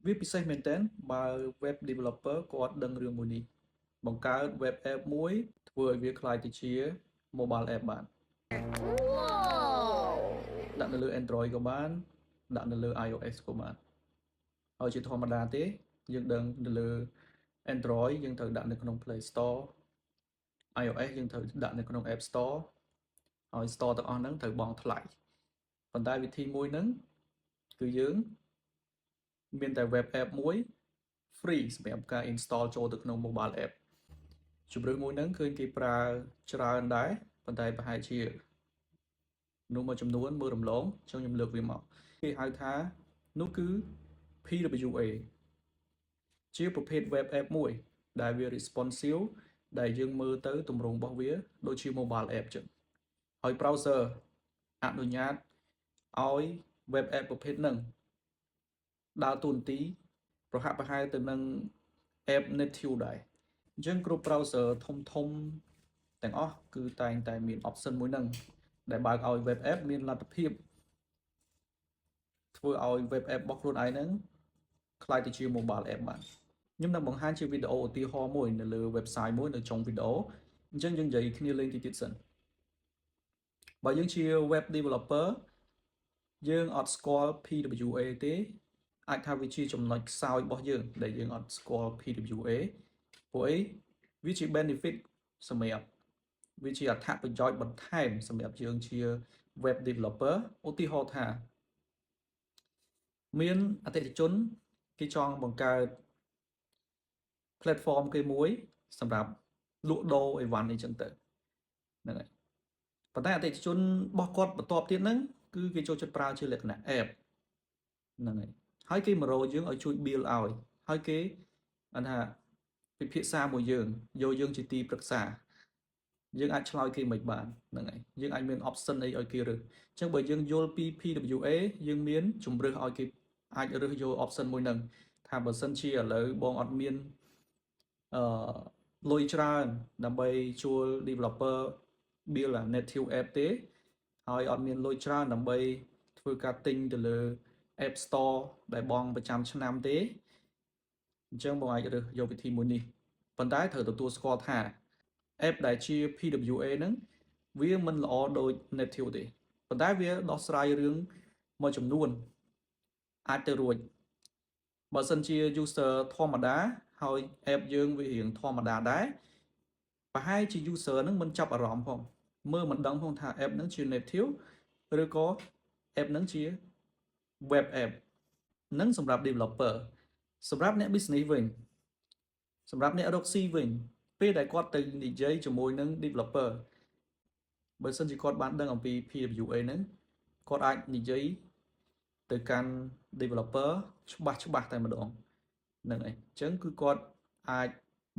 វាពិសេសមែនទែនបើ web developer គាត់ដឹងរឿងមួយនេះបង្កើត web app មួយធ្វើឲ្យវាคล้ายទៅជា mobile app បានដាក់នៅលើ Android ក៏បានដាក់នៅលើ iOS ក៏បានហើយជាធម្មតាទេយើងដឹងនៅលើ Android យើងត្រូវដាក់នៅក្នុង Play Store iOS យើងត្រូវដាក់នៅក្នុង App Store ហើយ Store ទាំងអស់ហ្នឹងត្រូវបង់ថ្លៃប៉ុន្តែវិធីមួយហ្នឹងគឺយើងមានតែ web app មួយ free សម្រាប់ការ install ចូលទៅក្នុង mobile app ជម្រើសមួយហ្នឹងឃើញគេប្រើច្រើនដែរប៉ុន្តែប្រហែលជានោះមួយចំនួនមើលរំលងចង់ខ្ញុំលើកវាមកគេហៅថានោះគឺ PWA ជាប្រភេទ web app មួយដែលវា responsive ដែលយើងមើលទៅទម្រង់របស់វាដូចជា mobile app ចឹងហើយ browser អនុញ្ញាតឲ្យ web app ប្រភេទហ្នឹងដើរតួនាទីប្រហាក់ប្រហែលទៅនឹង app native ដែរអញ្ចឹងគ្រប់ browser ធំទាំងអស់គឺតែងតែមាន option មួយហ្នឹងដែលបើកឲ្យ web app មានលទ្ធភាពធ្វើឲ្យ web app របស់ខ្លួនឯងហ្នឹងក្លាយទៅជា mobile app បានខ្ញុំនឹងបង្ហាញជាវីដេអូឧទាហរណ៍មួយនៅលើ website មួយនៅចុងវីដេអូអញ្ចឹងយើងនិយាយគ្នាលេងតិចទៀតសិនបើយើងជា web developer យើងអត់ស្គាល់ PWA ទេអាចថាវាជាចំណុចខ្សោយរបស់យើងដែលយើងអត់ស្គាល់ PWA ព្រោះអីវាជា benefit សម្រាប់វាជាអត្ថប្រយោជន៍បន្ថែមសម្រាប់យើងជា web developer ឧទាហរណ៍ថាមានអតិថិជនគេចង់បង្កើត platform គេមួយសម្រាប់លក់ដូរអីវ៉ាន់អីចឹងទៅហ្នឹងហើយប៉ុន្តែអតិថិជនរបស់គាត់បន្ទាប់ទៀតហ្នឹងគឺគេចូលចិត្តប្រើជាលក្ខណៈ app ហ្នឹងហើយគេមករកយើងឲ្យជួយ build ឲ្យហើយគេថាពិភាក្សាមួយយើងយកយើងជាទីប្រឹក្សាយើងអាចឆ្លើយគេមិនបានហ្នឹងហើយយើងអាចមាន option អីឲ្យគេរើសអញ្ចឹងបើយើងយល់ពី PWA យើងមានជំរើសឲ្យគេអាចរើសយក option មួយហ្នឹងថាបើសិនជាឥឡូវបងអត់មានលុយច្រើនដើម្បីជួល developer build a native app ទេហើយអត់មានលុយច្រើនដើម្បីធ្វើការទិញទៅលើ App Store ដែលបងប្រចាំឆ្នាំទេអញ្ចឹងបងអាចរើសយកវិធីមួយនេះប៉ុន្តែត្រូវទទួលស្គាល់ថា app ដែលជា PWA ហ្នឹងវាមិនល្អដូច native ទេប៉ុន្តែវាដោះស្រាយរឿងមួយចំនួនអាចទៅរួចបើសិនជា user ធម្មតាហើយ app យើងវារៀងធម្មតាដែរប្រហែលជា user ហ្នឹងមិនចាប់អារម្មណ៍ផងមើលមិនដឹងផងថា app ហ្នឹងជា native ឬក៏ app ហ្នឹងជា web app ហ្នឹងសម្រាប់ developer សម្រាប់អ្នក business វិញសម្រាប់អ្នករកស៊ីវិញពេលដែលគាត់ទៅនិយាយជាមួយនឹង developer បើសិនជាគាត់បានដឹងអំពី PWA ហ្នឹងគាត់អាចនិយាយទៅកាន់ developer ច្បាស់តែម្ដងហ្នឹងហើយអញ្ចឹងគឺគាត់អាច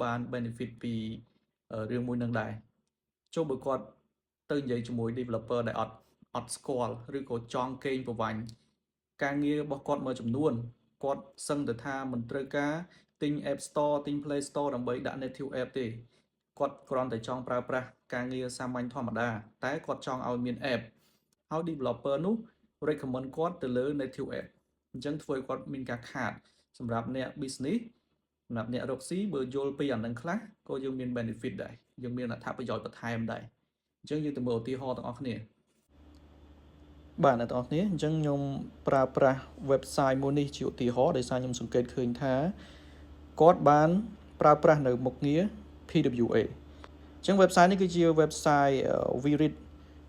បាន benefit ពីរឿងមួយហ្នឹងដែរចុះបើគាត់ទៅនិយាយជាមួយ developer ដែលអត់ស្គាល់ឬក៏ចង់កេងប្រវ័ញ្ចការងាររបស់គាត់មួយចំនួនគាត់សឹងទៅថាមិនត្រូវការទិញ App Store ទិញ Play Store ដើម្បីដាក់ native app ទេគាត់គ្រាន់តែចង់ប្រើប្រាស់ការងារសាមញ្ញធម្មតាតែគាត់ចង់ឲ្យមាន app ហើយ developer នោះ recommend គាត់ទៅលើ native app អញ្ចឹងធ្វើឲ្យគាត់មានការខាតសម្រាប់អ្នក business សម្រាប់អ្នករកស៊ីបើយល់ពីអានឹងខ្លះក៏យើងមាន benefit ដែរយើងមានអត្ថប្រយោជន៍បន្ថែមដែរអញ្ចឹងយើងទៅមើលឧទាហរណ៍ទាំងអស់គ្នាបាទអ្នកទាំងអស់គ្នាអញ្ចឹងខ្ញុំប្រើប្រាស់ website មួយនេះជាឧទាហរណ៍ដោយសារខ្ញុំសង្កេតឃើញថាគាត់បានប្រើប្រាស់នៅមុខងារ PWA អញ្ចឹង website នេះគឺជា website Virid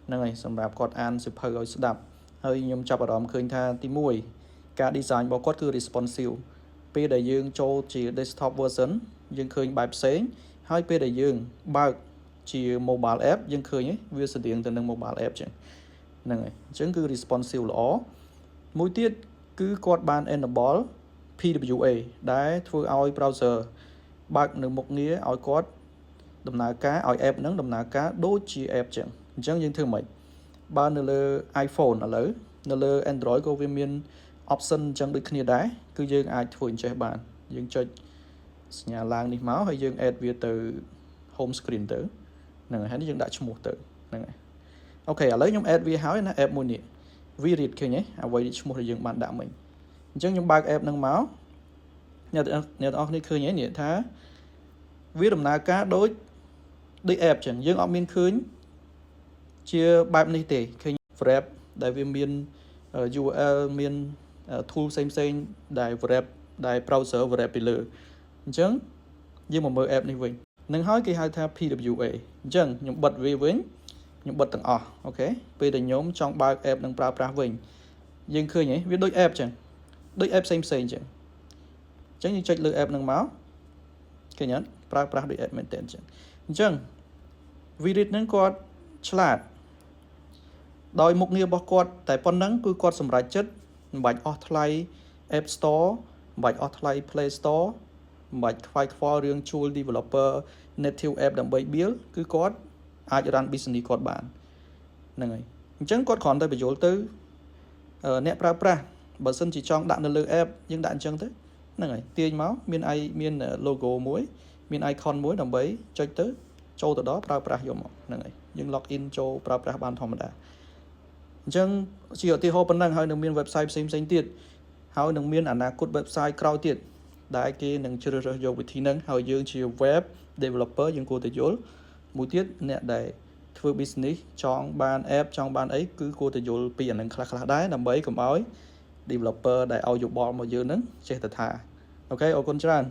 ហ្នឹងហើយសម្រាប់គាត់អានសៀវភៅឲ្យស្ដាប់ហើយខ្ញុំចាប់អារម្មណ៍ឃើញថាទី1ការ design របស់គាត់គឺ responsive ពេលដែលយើងចូលជា desktop version យើងឃើញបែបផ្សេងហើយពេលដែលយើងបើកជា mobile app យើងឃើញវាស្តៀងទៅនឹង mobile app ចឹងហ្នឹងហើយអញ្ចឹងគឺ responsive ល្អមួយទៀតគឺគាត់បាន enable PWA ដែលធ្វើឲ្យ browser បើកនៅមុខងារឲ្យគាត់ដំណើរការឲ្យ app ហ្នឹងដំណើរការដូចជា app ចឹងអញ្ចឹងយើងធ្វើម៉េចបើនៅលើ iPhone ឥឡូវនៅលើ Android ក៏វាមាន option អញ្ចឹងដូចគ្នាដែរគឺយើងអាចធ្វើអញ្ចេះបានយើងចុចសញ្ញាឡើងនេះមកហើយយើង add វាទៅ home screen ទៅហ្នឹងហើយយើងដាក់ឈ្មោះទៅហ្នឹងហើយអូខេឥឡូវខ្ញុំ add វាហើយណា app មួយនេះ Virid ឃើញទេអ្វីឈ្មោះដែលយើងបានដាក់មិញអញ្ចឹងខ្ញុំបើក app ហ្នឹងមក អ្នកទាំងអស់គ្នាឃើញហើយនេះថាវាដំណើរការដូច app ចឹងយើងអត់មានឃើញជាបែបនេះទេឃើញ wrap ដែលវាមាន URL មាន tool ផ្សេងដែល wrap ដែល browser wrap ពីលើអញ្ចឹងយើងមកមើល app នេះវិញនឹងហើយគេហៅថា PWA អញ្ចឹងខ្ញុំបិទវាវិញខ្ញុំបិទទាំងអស់អូខេពេលដែលខ្ញុំចង់បើក app នឹងប្រើប្រាស់វិញយើងឃើញហ៎វាដូច app ចឹងដូច app ផ្សេងចឹងអញ្ចឹងយើងចុចលើ app នឹងមកឃើញអត់ប្រើប្រាស់ដូច app មែនតើអញ្ចឹង Virit ហ្នឹងគាត់ឆ្លាតដោយមុខងាររបស់គាត់តែប៉ុណ្ណឹងគឺគាត់សម្រេចចិត្តមិនបាច់អស់ថ្លៃ App Store មិនបាច់អស់ថ្លៃ Play Store មិនបាច់ខ្វាយខ្វល់រឿងជួល developer native app ដើម្បី build គឺគាត់អាច run business គាត់បានហ្នឹងហើយអញ្ចឹងគាត់គ្រាន់តែបញ្យល់ទៅអ្នកប្រើប្រាស់បើសិនជាចង់ដាក់នៅលើ app យើងដាក់អញ្ចឹងទៅហ្នឹងហើយទាញមកមាន logo មួយមាន icon មួយដើម្បីចុចទៅចូលទៅដល់ប្រើប្រាស់យកមកហ្នឹងហើយយើង log in ចូលប្រើប្រាស់បានធម្មតាអញ្ចឹងជាឧទាហរណ៍ប៉ុណ្ណឹងហើយនឹងមាន website ផ្សេងទៀតហើយនឹងមានអនាគត website ក្រោយទៀតដែលគេនឹងជ្រើសរើសយកវិធីហ្នឹងហើយយើងជា web developer យើងគួរតែយល់មួយទៀតអ្នកដែលធ្វើ business ចង់បាន app ចង់បានអីគឺគួរតែយល់ពីអាហ្នឹងខ្លះដែរដើម្បីកុំឲ្យ developer ដែលឲ្យយោបល់មកយើងហ្នឹងចេះតែថាអូខេអរគុណច្រើន